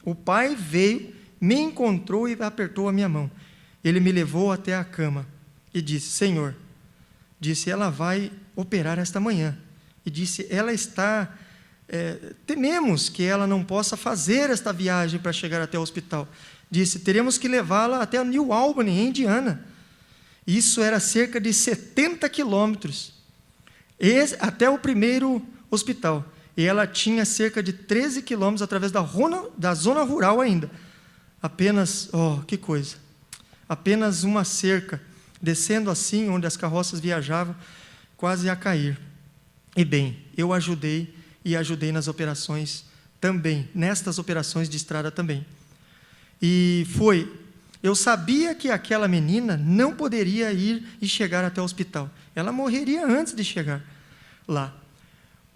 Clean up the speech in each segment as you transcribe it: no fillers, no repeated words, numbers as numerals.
o pai veio, me encontrou e apertou a minha mão. Ele me levou até a cama e disse: Senhor, disse, ela vai operar esta manhã. E disse, ela está, tememos que ela não possa fazer esta viagem para chegar até o hospital. Disse, teremos que levá-la até a New Albany, em Indiana. Isso era cerca de 70 quilômetros, até o primeiro hospital. E ela tinha cerca de 13 quilômetros através da zona rural ainda. Apenas, que coisa, apenas uma cerca, descendo assim, onde as carroças viajavam, quase a cair. E bem, eu ajudei nas operações também, nestas operações de estrada também. E eu sabia que aquela menina não poderia ir e chegar até o hospital. Ela morreria antes de chegar lá.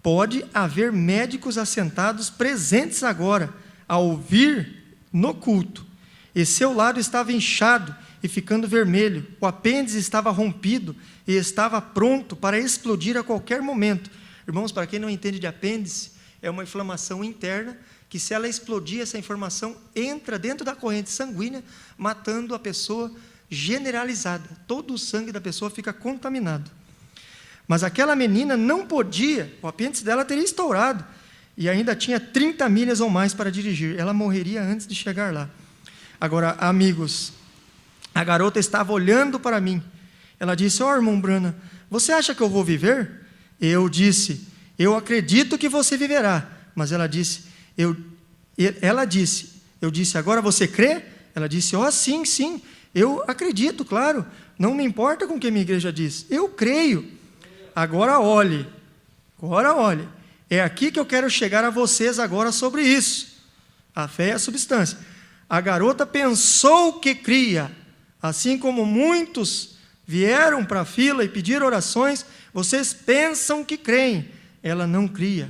Pode haver médicos assentados presentes agora, a ouvir no culto. E seu lado estava inchado e ficando vermelho. O apêndice estava rompido e estava pronto para explodir a qualquer momento. Irmãos, para quem não entende de apêndice, é uma inflamação interna que, se ela explodir, essa informação entra dentro da corrente sanguínea, matando a pessoa generalizada. Todo o sangue da pessoa fica contaminado. Mas aquela menina não podia, o apêndice dela teria estourado, e ainda tinha 30 milhas ou mais para dirigir. Ela morreria antes de chegar lá. Agora, amigos, a garota estava olhando para mim. Ela disse: irmão Brana, você acha que eu vou viver? Eu disse: eu acredito que você viverá. Mas ela disse: eu disse, agora você crê? Ela disse: sim, eu acredito, claro, não me importa com o que a minha igreja diz, eu creio. Agora olhe, é aqui que eu quero chegar a vocês agora sobre isso. A fé é a substância. A garota pensou que cria, assim como muitos vieram para a fila e pediram orações, vocês pensam que creem, ela não cria.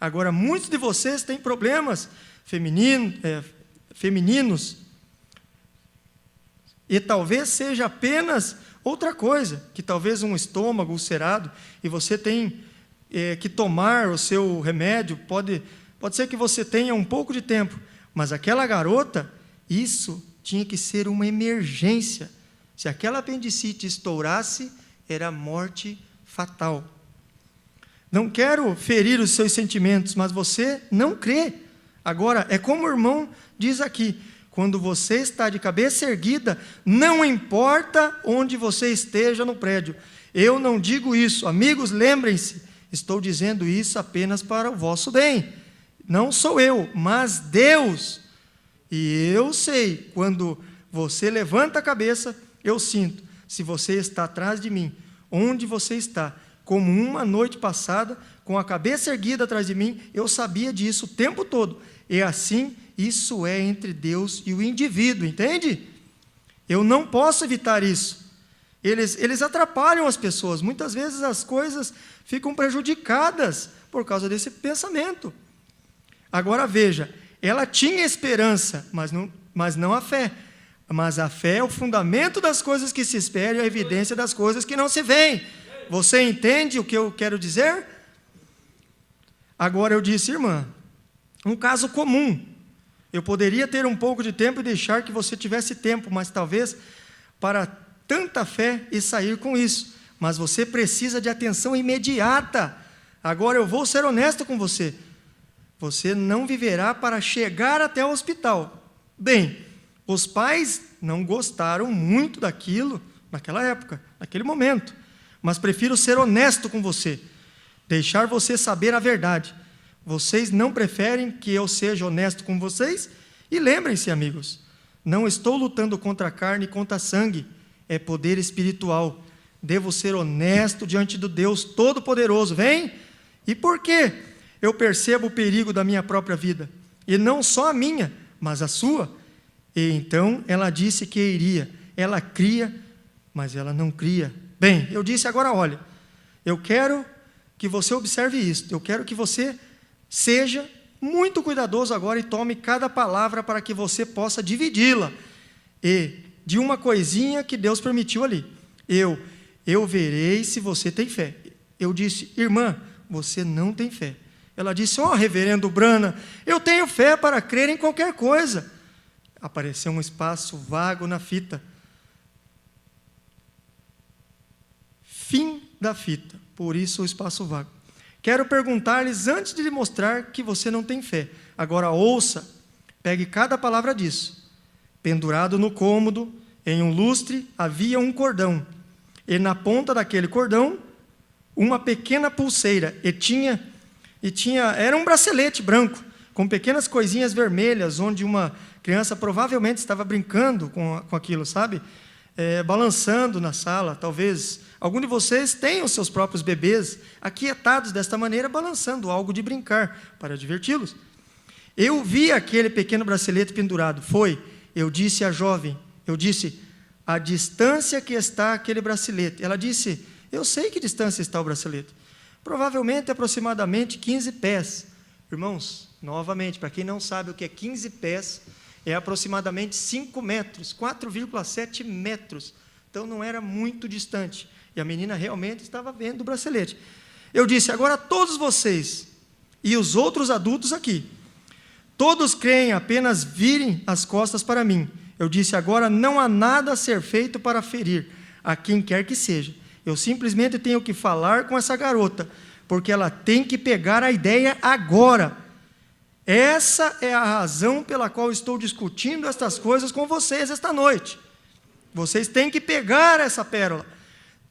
Agora, muitos de vocês têm problemas femininos, e talvez seja apenas outra coisa, que talvez um estômago ulcerado, e você tem que tomar o seu remédio, pode ser que você tenha um pouco de tempo, mas aquela garota, isso tinha que ser uma emergência. Se aquela apendicite estourasse, era morte fatal. Não quero ferir os seus sentimentos, mas você não crê. Agora, é como o irmão diz aqui, quando você está de cabeça erguida, não importa onde você esteja no prédio. Eu não digo isso, amigos, lembrem-se, estou dizendo isso apenas para o vosso bem. Não sou eu, mas Deus. E eu sei, quando você levanta a cabeça, eu sinto, se você está atrás de mim, onde você está, como uma noite passada, com a cabeça erguida atrás de mim, eu sabia disso o tempo todo. E assim, isso é entre Deus e o indivíduo, entende? Eu não posso evitar isso. Eles atrapalham as pessoas. Muitas vezes as coisas ficam prejudicadas por causa desse pensamento. Agora veja, ela tinha esperança, mas não a fé. Mas a fé é o fundamento das coisas que se esperam e a evidência das coisas que não se veem. Você entende o que eu quero dizer? Agora eu disse, irmã, um caso comum. Eu poderia ter um pouco de tempo e deixar que você tivesse tempo, mas talvez para tanta fé e sair com isso. Mas você precisa de atenção imediata. Agora eu vou ser honesto com você. Você não viverá para chegar até o hospital. Bem, os pais não gostaram muito daquilo naquela época, naquele momento. Mas prefiro ser honesto com você, deixar você saber a verdade. Vocês não preferem que eu seja honesto com vocês? E lembrem-se, amigos, não estou lutando contra a carne e contra sangue, é poder espiritual. Devo ser honesto diante do Deus Todo-Poderoso, vem? E por quê? Eu percebo o perigo da minha própria vida, e não só a minha, mas a sua. E então ela disse que iria, ela cria, mas ela não cria. Bem, eu disse agora, olha, eu quero que você observe isso, eu quero que você seja muito cuidadoso agora e tome cada palavra para que você possa dividi-la. E de uma coisinha que Deus permitiu ali. Eu verei se você tem fé. Eu disse, irmã, você não tem fé. Ela disse: reverendo Brana, eu tenho fé para crer em qualquer coisa. Apareceu um espaço vago na fita. Fim da fita, por isso o espaço vago. Quero perguntar-lhes antes de lhe mostrar que você não tem fé. Agora ouça, pegue cada palavra disso. Pendurado no cômodo, em um lustre, havia um cordão. E na ponta daquele cordão, uma pequena pulseira. Era um bracelete branco, com pequenas coisinhas vermelhas, onde uma criança provavelmente estava brincando com aquilo, sabe? Balançando na sala. Talvez algum de vocês tenha os seus próprios bebês aquietados desta maneira, balançando algo de brincar, para diverti-los. Eu vi aquele pequeno bracelete pendurado. Eu disse à jovem, a distância que está aquele bracelete. Ela disse: eu sei que distância está o bracelete. Provavelmente aproximadamente 15 pés. Irmãos, novamente, para quem não sabe o que é 15 pés, é aproximadamente 5 metros, 4,7 metros. Então não era muito distante. E a menina realmente estava vendo o bracelete. Eu disse: agora todos vocês e os outros adultos aqui, todos creem, apenas virem as costas para mim. Eu disse: agora não há nada a ser feito para ferir a quem quer que seja. Eu simplesmente tenho que falar com essa garota, porque ela tem que pegar a ideia agora. Essa é a razão pela qual estou discutindo estas coisas com vocês esta noite. Vocês têm que pegar essa pérola.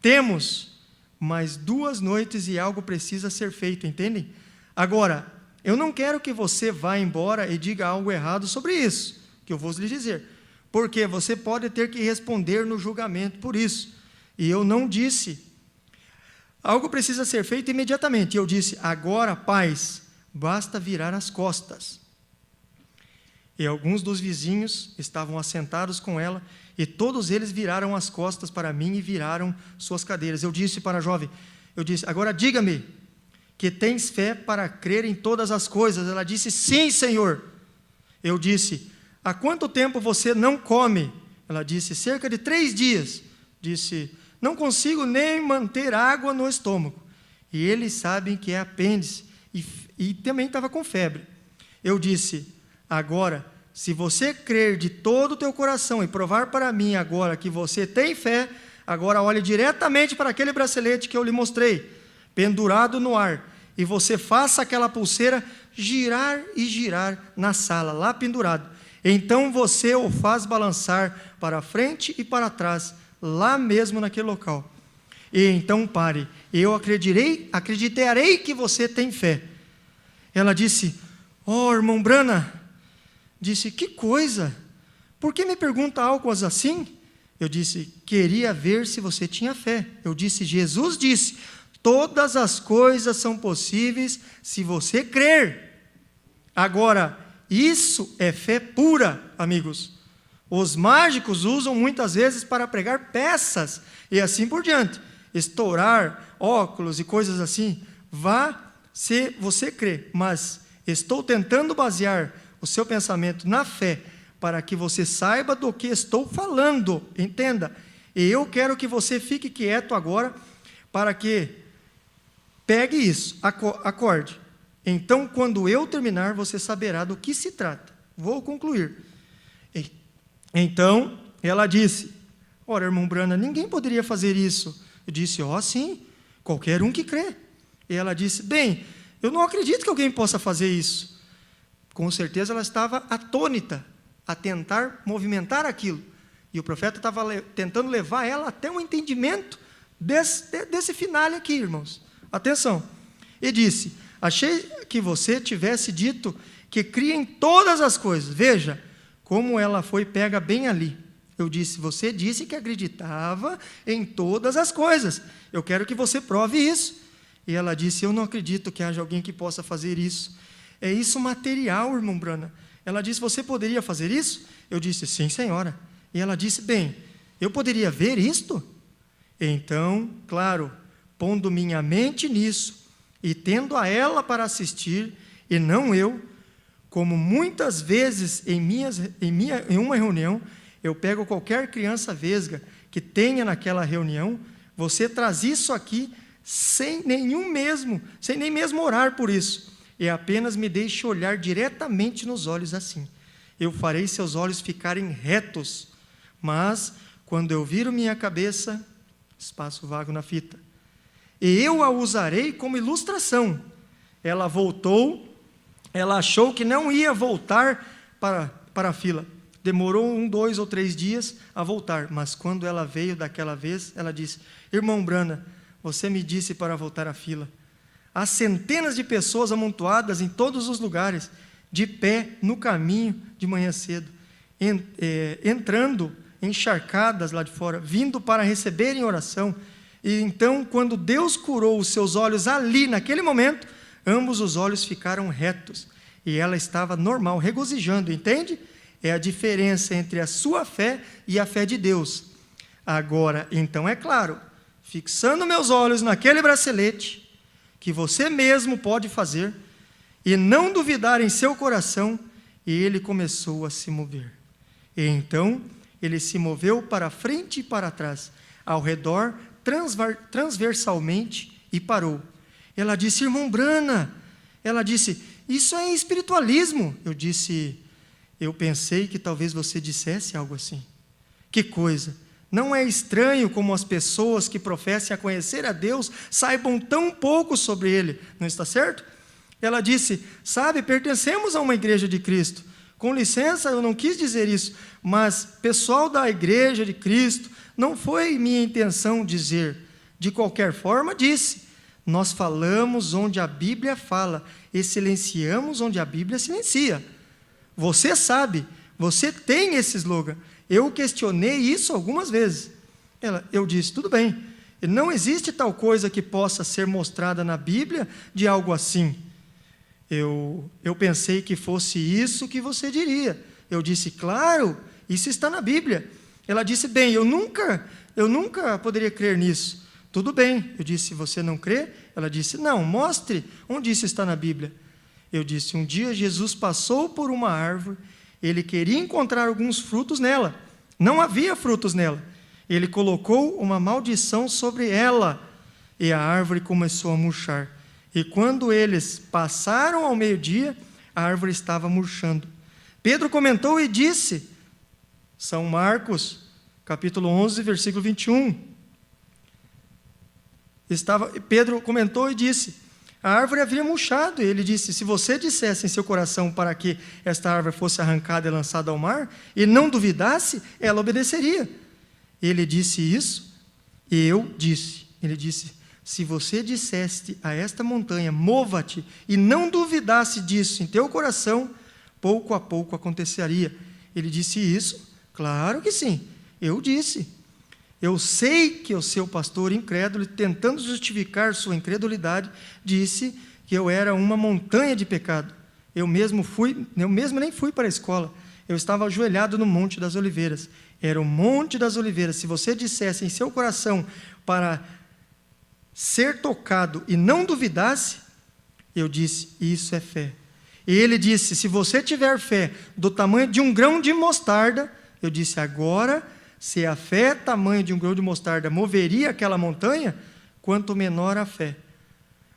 Temos mais 2 noites e algo precisa ser feito, entendem? Agora, eu não quero que você vá embora e diga algo errado sobre isso, que eu vou lhe dizer, porque você pode ter que responder no julgamento por isso. E eu não disse, algo precisa ser feito imediatamente. Eu disse: agora, pais, basta virar as costas. E alguns dos vizinhos estavam assentados com ela, e todos eles viraram as costas para mim e viraram suas cadeiras. Eu disse para a jovem, agora diga-me, que tens fé para crer em todas as coisas. Ela disse: sim, Senhor. Eu disse: há quanto tempo você não come? Ela disse: cerca de 3 dias. Disse: não consigo nem manter água no estômago. E eles sabem que é apêndice, e também estava com febre. Eu disse: agora, se você crer de todo o teu coração e provar para mim agora que você tem fé, agora olhe diretamente para aquele bracelete que eu lhe mostrei, pendurado no ar, e você faça aquela pulseira girar e girar na sala, lá pendurado. Então você o faz balançar para frente e para trás, lá mesmo naquele local. E então pare, eu acreditarei que você tem fé. Ela disse: irmão Brana, disse: que coisa, por que me pergunta algo assim? Eu disse: queria ver se você tinha fé. Eu disse: Jesus disse, todas as coisas são possíveis se você crer. Agora, isso é fé pura, amigos. Os mágicos usam muitas vezes para pregar peças e assim por diante, estourar óculos e coisas assim. Vá se você crê, mas estou tentando basear o seu pensamento na fé, para que você saiba do que estou falando, entenda. E eu quero que você fique quieto agora, para que pegue isso, acorde. Então, quando eu terminar, você saberá do que se trata. Vou concluir. Então, ela disse: ora, irmão Brana, ninguém poderia fazer isso. Eu disse: sim, qualquer um que crê. E ela disse: bem, eu não acredito que alguém possa fazer isso. Com certeza ela estava atônita a tentar movimentar aquilo. E o profeta estava tentando levar ela até um entendimento desse final aqui, irmãos. Atenção. E disse: achei que você tivesse dito que cria em todas as coisas. Veja como ela foi pega bem ali. Eu disse: você disse que acreditava em todas as coisas. Eu quero que você prove isso. E ela disse: eu não acredito que haja alguém que possa fazer isso. É isso material, irmão Brana. Ela disse: você poderia fazer isso? Eu disse: sim, senhora. E ela disse: bem, eu poderia ver isto? Então, claro, pondo minha mente nisso, e tendo a ela para assistir, e não eu, como muitas vezes em uma reunião, eu pego qualquer criança vesga que tenha naquela reunião, você traz isso aqui sem nem mesmo orar por isso. e apenas me deixe olhar diretamente nos olhos assim. Eu farei seus olhos ficarem retos, mas quando eu viro minha cabeça, espaço vago na fita, e eu a usarei como ilustração. Ela voltou, ela achou que não ia voltar para a fila. Demorou 1, 2 ou 3 dias a voltar, mas quando ela veio daquela vez, ela disse: irmão Brana, você me disse para voltar à fila. Há centenas de pessoas amontoadas em todos os lugares, de pé no caminho de manhã cedo, entrando encharcadas lá de fora, vindo para receberem oração. E então, quando Deus curou os seus olhos ali, naquele momento, ambos os olhos ficaram retos, e ela estava normal, regozijando, entende? É a diferença entre a sua fé e a fé de Deus. Agora, então é claro, fixando meus olhos naquele bracelete, que você mesmo pode fazer, e não duvidar em seu coração, e ele começou a se mover. E então, ele se moveu para frente e para trás, ao redor, transversalmente, e parou. Ela disse: irmão Brana, ela disse: isso é espiritualismo. Eu pensei que talvez você dissesse algo assim. Que coisa! Não é estranho como as pessoas que professem a conhecer a Deus saibam tão pouco sobre Ele, não está certo? Ela disse: sabe, pertencemos a uma igreja de Cristo. Com licença, eu não quis dizer isso, mas pessoal da igreja de Cristo, não foi minha intenção dizer. De qualquer forma, disse: nós falamos onde a Bíblia fala e silenciamos onde a Bíblia silencia. Você sabe, você tem esse slogan. Eu questionei isso algumas vezes. Eu disse: tudo bem, não existe tal coisa que possa ser mostrada na Bíblia de algo assim. Eu pensei que fosse isso que você diria. Eu disse: claro, isso está na Bíblia. Ela disse: bem, eu nunca poderia crer nisso. Tudo bem, eu disse: você não crê? Ela disse: não, mostre onde isso está na Bíblia. Eu disse: um dia Jesus passou por uma árvore, ele queria encontrar alguns frutos nela, não havia frutos nela. Ele colocou uma maldição sobre ela, e a árvore começou a murchar. E quando eles passaram ao meio-dia, a árvore estava murchando. Pedro comentou e disse, São Marcos, capítulo 11, versículo 21, Pedro comentou e disse: a árvore havia murchado. E ele disse: se você dissesse em seu coração para que esta árvore fosse arrancada e lançada ao mar, e não duvidasse, ela obedeceria. Ele disse isso, e eu disse. Ele disse: se você dissesse a esta montanha, mova-te, e não duvidasse disso em teu coração, pouco a pouco aconteceria. Ele disse isso? Claro que sim, eu disse. Eu sei que o seu pastor incrédulo, tentando justificar sua incredulidade, disse que eu era uma montanha de pecado. Eu mesmo nem fui para a escola. Eu estava ajoelhado no Monte das Oliveiras. Era o Monte das Oliveiras. Se você dissesse em seu coração para ser tocado e não duvidasse, eu disse: isso é fé. E ele disse: se você tiver fé do tamanho de um grão de mostarda, eu disse: agora, se a fé tamanho de um grão de mostarda moveria aquela montanha, quanto menor a fé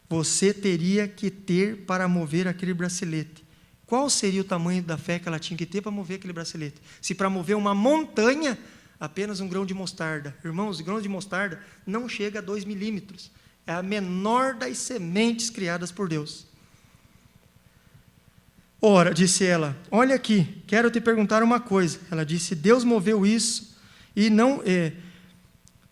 você teria que ter para mover aquele bracelete. Qual seria o tamanho da fé que ela tinha que ter para mover aquele bracelete? Se para mover uma montanha, apenas um grão de mostarda. Irmãos, o grão de mostarda não chega a 2 milímetros. É a menor das sementes criadas por Deus. Ora, disse ela, olha aqui, quero te perguntar uma coisa. Ela disse: Deus moveu isso. E não,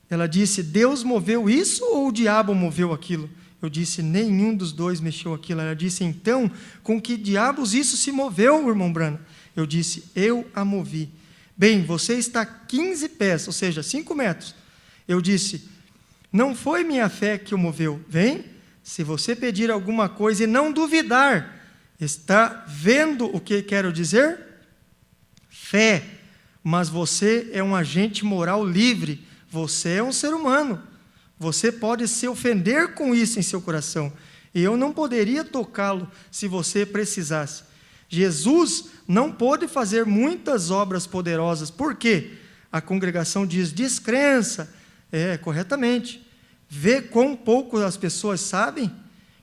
ela disse: Deus moveu isso ou o diabo moveu aquilo? Eu disse: nenhum dos dois mexeu aquilo. Ela disse: então, com que diabos isso se moveu, irmão Brana? Eu disse: eu a movi. Bem, você está 15 pés, ou seja, 5 metros. Eu disse: não foi minha fé que o moveu. Vem, se você pedir alguma coisa e não duvidar, está vendo o que quero dizer? Fé. Mas você é um agente moral livre, você é um ser humano, você pode se ofender com isso em seu coração, e eu não poderia tocá-lo se você precisasse. Jesus não pôde fazer muitas obras poderosas, por quê? A congregação diz descrença, corretamente, vê quão pouco as pessoas sabem,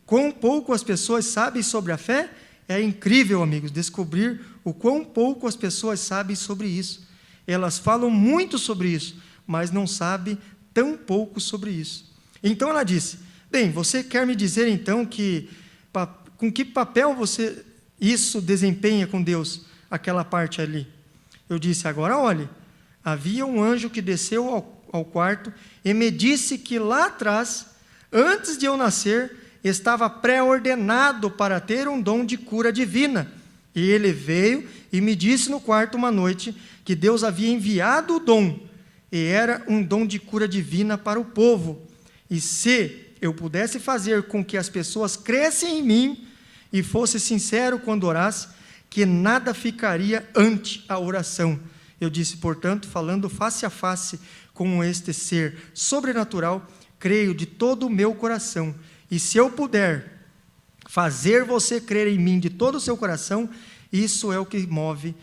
Quão pouco as pessoas sabem sobre a fé? É incrível, amigos, descobrir o quão pouco as pessoas sabem sobre isso. Elas falam muito sobre isso, mas não sabem tão pouco sobre isso. Então ela disse: bem, você quer me dizer então com que papel isso desempenha com Deus, aquela parte ali? Eu disse: agora olhe, havia um anjo que desceu ao quarto e me disse que lá atrás, antes de eu nascer, estava pré-ordenado para ter um dom de cura divina. E ele veio e me disse no quarto uma noite que Deus havia enviado o dom, e era um dom de cura divina para o povo. E se eu pudesse fazer com que as pessoas crescem em mim e fosse sincero quando orasse, que nada ficaria ante a oração. Eu disse, portanto, falando face a face com este ser sobrenatural, creio de todo o meu coração. E se eu puder fazer você crer em mim de todo o seu coração, isso é o que move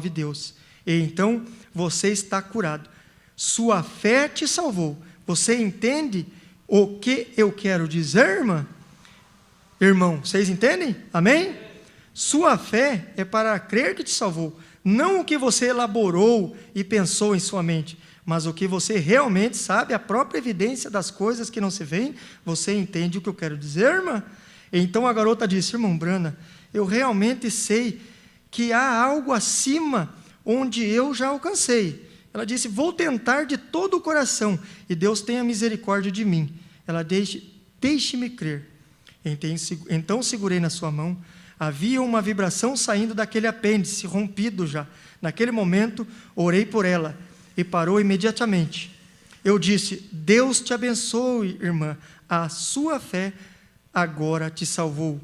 Deus. E então você está curado. Sua fé te salvou. Você entende o que eu quero dizer, irmã? Irmão, vocês entendem? Amém? Sua fé é para crer que te salvou. Não o que você elaborou e pensou em sua mente, mas o que você realmente sabe, a própria evidência das coisas que não se veem. Você entende o que eu quero dizer, irmã? Então a garota disse: irmão Brana, eu realmente sei que há algo acima onde eu já alcancei. Ela disse: vou tentar de todo o coração, e Deus tenha misericórdia de mim. Ela deixe-me crer. Então segurei na sua mão. Havia uma vibração saindo daquele apêndice, rompido já. Naquele momento, orei por ela, e parou imediatamente. Eu disse: Deus te abençoe, irmã, a sua fé agora te salvou.